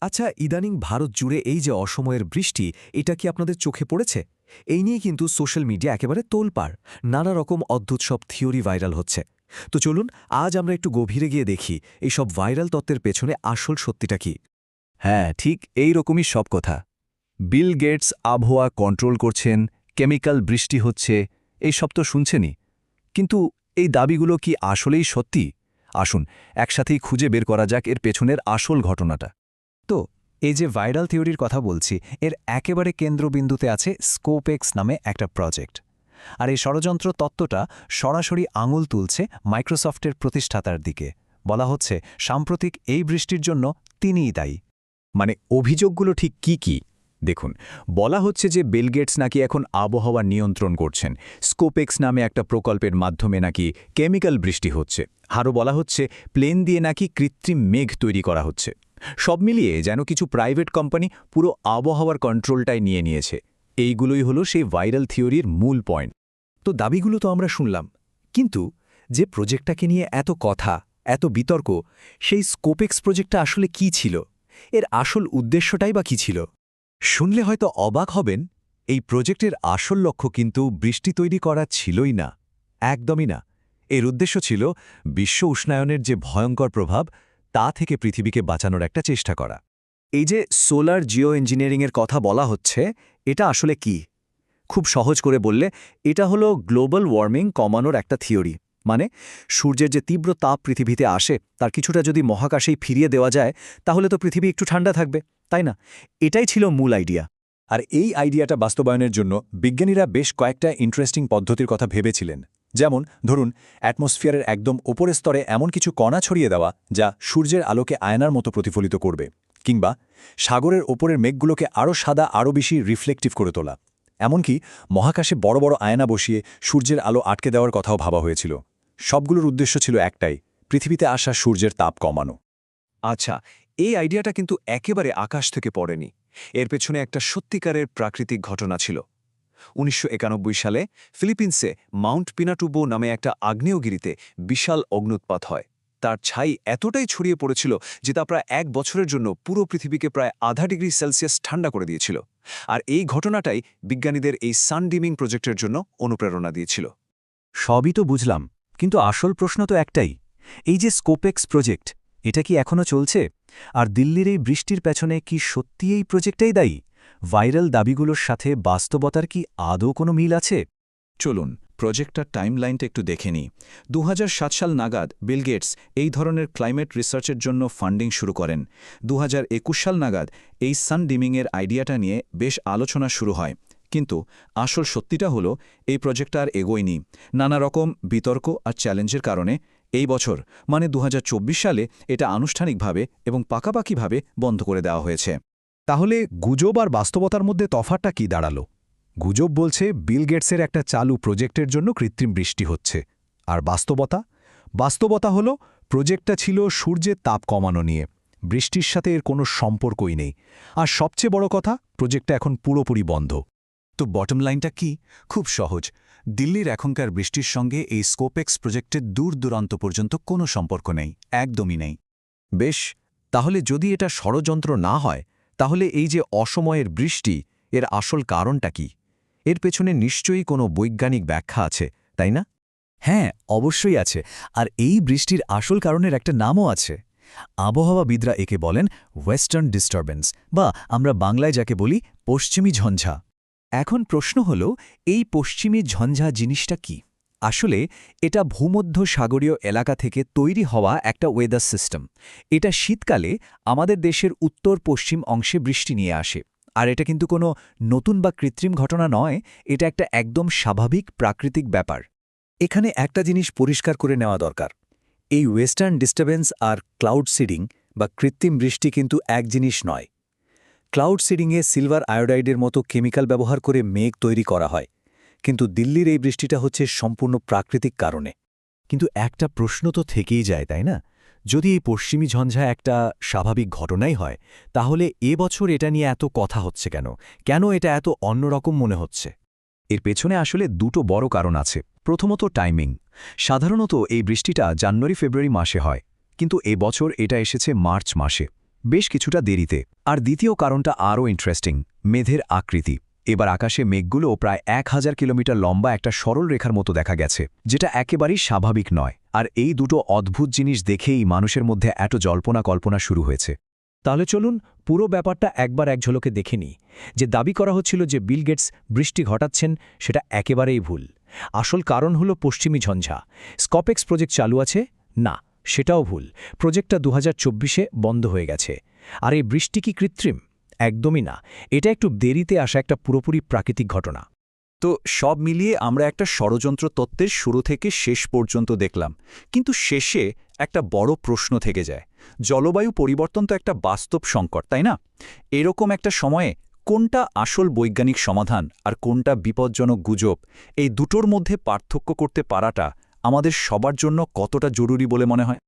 আচ্ছা, ইদানিং ভারত জুড়ে এই যে অসময়ের বৃষ্টি, এটা কি আপনাদের চোখে পড়েছে? এই নিয়ে কিন্তু সোশ্যাল মিডিয়া একেবারে তোলপাড়। নানা রকম অদ্ভুত সব থিওরি ভাইরাল হচ্ছে। তো চলুন আজ আমরা একটু গভীরে গিয়ে দেখি এই সব ভাইরাল তত্ত্বের পেছনে আসল সত্যিটা কি। হ্যাঁ, ঠিক এই রকমই সব কথা। বিল গেটস আবহাওয়া কন্ট্রোল করছেন, কেমিক্যাল বৃষ্টি হচ্ছে, এই সব তো শুনছেনই। কিন্তু এই দাবিগুলো কি আসলেই সত্যি? আসুন একসাথেই খুঁজে বের করা যাক এর পেছনের আসল ঘটনাটা। তো এই যে ভাইরাল থিওরির কথা বলছি, এর একেবারে কেন্দ্রবিন্দুতে আছে স্কোপেক্স নামে একটা প্রজেক্ট। আর এই ষড়যন্ত্র তত্ত্বটা সরাসরি আঙুল তুলছে মাইক্রোসফটের প্রতিষ্ঠাতার দিকে। বলা হচ্ছে সাম্প্রতিক এই বৃষ্টির জন্য তিনিই দায়ী। মানে অভিযোগগুলো ঠিক কি কি? দেখুন, বলা হচ্ছে যে বিল গেটস নাকি এখন আবহাওয়া নিয়ন্ত্রণ করছেন, স্কোপেক্স নামে একটা প্রকল্পের মাধ্যমে নাকি কেমিক্যাল বৃষ্টি হচ্ছে, আরও বলা হচ্ছে প্লেন দিয়ে নাকি কৃত্রিম মেঘ তৈরি করা হচ্ছে। সব মিলিয়ে যেন কিছু প্রাইভেট কোম্পানি পুরো আবহাওয়ার কন্ট্রোলটাই নিয়ে নিয়েছে। এইগুলোই হলো সেই ভাইরাল থিওরির মূল পয়েন্ট। তো দাবিগুলো তো আমরা শুনলাম, কিন্তু যে প্রজেক্টটাকে নিয়ে এত কথা, এত বিতর্ক, সেই স্কোপেক্স প্রজেক্টটা আসলে কি ছিল? এর আসল উদ্দেশ্যটাই বা কী ছিল? শুনলে হয়তো অবাক হবেন, এই প্রজেক্টের আসল লক্ষ্য কিন্তু বৃষ্টি তৈরি করা ছিলই না, একদমই না। এর উদ্দেশ্য ছিল বিশ্ব উষ্ণায়নের যে ভয়ঙ্কর প্রভাব, তা থেকে পৃথিবীকে বাঁচানোর একটা চেষ্টা করা। এই যে সোলার জিও ইঞ্জিনিয়ারিংয়ের কথা বলা হচ্ছে, এটা আসলে কি? খুব সহজ করে বললে এটা হলো গ্লোবাল ওয়ার্মিং কমানোর একটা থিওরি। মানে সূর্যের যে তীব্র তাপ পৃথিবীতে আসে, তার কিছুটা যদি মহাকাশেই ফিরিয়ে দেওয়া যায়, তাহলে তো পৃথিবী একটু ঠান্ডা থাকবে, তাই না? এটাই ছিল মূল আইডিয়া। আর এই আইডিয়াটা বাস্তবায়নের জন্য বিজ্ঞানীরা বেশ কয়েকটা ইন্টারেস্টিং পদ্ধতির কথা ভেবেছিলেন। যেমন ধরুন, অ্যাটমসফিয়ারের একদম ওপরের স্তরে এমন কিছু কণা ছড়িয়ে দেওয়া যা সূর্যের আলোকে আয়নার মতো প্রতিফলিত করবে, কিংবা সাগরের ওপরের মেঘগুলোকে আরও সাদা, আরও বেশি রিফ্লেকটিভ করে তোলা। এমনকি মহাকাশে বড় বড় আয়না বসিয়ে সূর্যের আলো আটকে দেওয়ার কথাও ভাবা হয়েছিল। সবগুলোর উদ্দেশ্য ছিল একটাই, পৃথিবীতে আসা সূর্যের তাপ কমানো। আচ্ছা, এই আইডিয়াটা কিন্তু একেবারে আকাশ থেকে পড়েনি। এর পেছনে একটা সত্যিকারের প্রাকৃতিক ঘটনা ছিল। ১৯৯১ সালে ফিলিপিন্সে মাউন্ট পিনাটুবো নামে একটা আগ্নেয়গিরিতে বিশাল অগ্নুৎপাত হয়। তার ছাই এতটাই ছড়িয়ে পড়েছিল যে তা প্রায় ১ বছরের জন্য পুরো পৃথিবীকে প্রায় আধা ডিগ্রি সেলসিয়াস ঠান্ডা করে দিয়েছিল। আর এই ঘটনাটাই বিজ্ঞানীদের এই সানডিমিং প্রজেক্টের জন্য অনুপ্রেরণা দিয়েছিল। সবই তো বুঝলাম, কিন্তু আসল প্রশ্ন তো একটাই, এই যে স্কোপেক্স প্রজেক্ট, এটা কি এখনও চলছে? আর দিল্লির এই বৃষ্টির পেছনে কি সত্যি এই প্রজেক্টটাই দায়ী? ভাইরাল দাবিগুলোর সাথে বাস্তবতার কি আদৌ কোনো মিল আছে? চলুন প্রজেক্টটার টাইমলাইনটা একটু দেখে নিই। ২০০৭ সাল নাগাদ বিল গেটস এই ধরনের ক্লাইমেট রিসার্চের জন্য ফান্ডিং শুরু করেন। ২০২১ সাল নাগাদ এই সান ডিমিংয়ের আইডিয়াটা নিয়ে বেশ আলোচনা শুরু হয়। কিন্তু আসল সত্যিটা হলো এই প্রজেক্টটা আর এগোয়নি। নানা রকম বিতর্ক আর চ্যালেঞ্জের কারণে এই বছর মানে ২০২৪ সালে এটা আনুষ্ঠানিকভাবে এবং পাকাপাকিভাবে বন্ধ করে দেওয়া হয়েছে। তাহলে গুজব আর বাস্তবতার মধ্যে তফাৎটা কি দাঁড়ালো? গুজব বলছে বিল গেটসের একটা চালু প্রজেক্টের জন্য কৃত্রিম বৃষ্টি হচ্ছে। আর বাস্তবতা হলো প্রজেক্টটা ছিল সূর্যের তাপ কমানো নিয়ে, বৃষ্টির সাথে এর কোনো সম্পর্কই নেই। আর সবচেয়ে বড় কথা, প্রজেক্টটা এখন পুরোপুরি বন্ধ। তো বটম লাইনটা কি? খুব সহজ। দিল্লির এখনকার বৃষ্টির সঙ্গে এই স্কোপেক্স প্রজেক্টের দূর দূরান্ত পর্যন্ত কোনো সম্পর্ক নেই, একদমই নেই। বেশ, তাহলে যদি এটা ষড়যন্ত্র না হয়, তাহলে এই যে অসময়ের বৃষ্টি, এর আসল কারণটা কি? এর পেছনে নিশ্চয়ই কোনো বৈজ্ঞানিক ব্যাখ্যা আছে, তাই না? হ্যাঁ, অবশ্যই আছে। আর এই বৃষ্টির আসল কারণের একটা নামও আছে। আবহাওয়াবিদরা একে বলেন ওয়েস্টার্ন ডিস্টারবেন্স, বা আমরা বাংলায় যাকে বলি পশ্চিমী ঝঞ্ঝা। এখন প্রশ্ন হল, এই পশ্চিমী ঝঞ্ঝা জিনিসটা কি? আসলে এটা ভূমধ্য সাগরীয় এলাকা থেকে তৈরি হওয়া একটা ওয়েদার সিস্টেম। এটা শীতকালে আমাদের দেশের উত্তর পশ্চিম অংশে বৃষ্টি নিয়ে আসে। আর এটা কিন্তু কোনো নতুন বা কৃত্রিম ঘটনা নয়, এটা একটা একদম স্বাভাবিক প্রাকৃতিক ব্যাপার। এখানে একটা জিনিস পরিষ্কার করে নেওয়া দরকার। এই ওয়েস্টার্ন ডিস্টারবেন্স আর ক্লাউড সিডিং বা কৃত্রিম বৃষ্টি কিন্তু এক জিনিস নয়। ক্লাউড সিডিংয়ে সিলভার আয়োডাইডের মতো কেমিক্যাল ব্যবহার করে মেঘ তৈরি করা হয়, কিন্তু দিল্লির এই বৃষ্টিটা হচ্ছে সম্পূর্ণ প্রাকৃতিক কারণে। কিন্তু একটা প্রশ্ন তো থেকেই যায়, তাই না? যদি এই পশ্চিমী ঝঞ্ঝা একটা স্বাভাবিক ঘটনাই হয়, তাহলে এবছর এটা নিয়ে এত কথা হচ্ছে কেন? কেন এটা এত অন্যরকম মনে হচ্ছে? এর পেছনে আসলে দুটো বড় কারণ আছে। প্রথমত টাইমিং। সাধারণত এই বৃষ্টিটা জানুয়ারি ফেব্রুয়ারি মাসে হয়, কিন্তু এবছর এটা এসেছে মার্চ মাসে। বেশ কিছুটা দেরিতে। আর দ্বিতীয় কারণটা আরও ইন্টারেস্টিং, মেঘের আকৃতি। এবার আকাশে মেঘগুলো প্রায় 1000 কিলোমিটার লম্বা একটা সরল রেখার মতো দেখা গেছে, যেটা একেবারেই স্বাভাবিক নয়। আর এই দুটো অদ্ভুত জিনিস দেখেই মানুষের মধ্যে এত জল্পনা কল্পনা শুরু হয়েছে। তাহলে চলুন পুরো ব্যাপারটা একবার এক ঝলকে দেখে নিই। যে দাবি করা হচ্ছিল যে বিল গেটস বৃষ্টি ঘটাচ্ছেন, সেটা একেবারেই ভুল। আসল কারণ হলো পশ্চিমী ঝঞ্ঝা। স্কপেক্স প্রজেক্ট চালু আছে? না, সেটাও ভুল। প্রজেক্টটা 2024-এ বন্ধ হয়ে গেছে। আর এই বৃষ্টি কি কৃত্রিম? একদমই না। এটা একটু দেরিতে আসা একটা পুরোপুরি প্রাকৃতিক ঘটনা। তো সব মিলিয়ে আমরা একটা ষড়যন্ত্র তত্ত্বের শুরু থেকে শেষ পর্যন্ত দেখলাম, কিন্তু শেষে একটা বড় প্রশ্ন থেকে যায়। জলবায়ু পরিবর্তন তো একটা বাস্তব সংকট, তাই না? এরকম একটা সময়ে কোনটা আসল বৈজ্ঞানিক সমাধান আর কোনটা বিপজ্জনক গুজব, এই দুটোর মধ্যে পার্থক্য করতে পারাটা আমাদের সবার জন্য কতটা জরুরি বলে মনে হয়?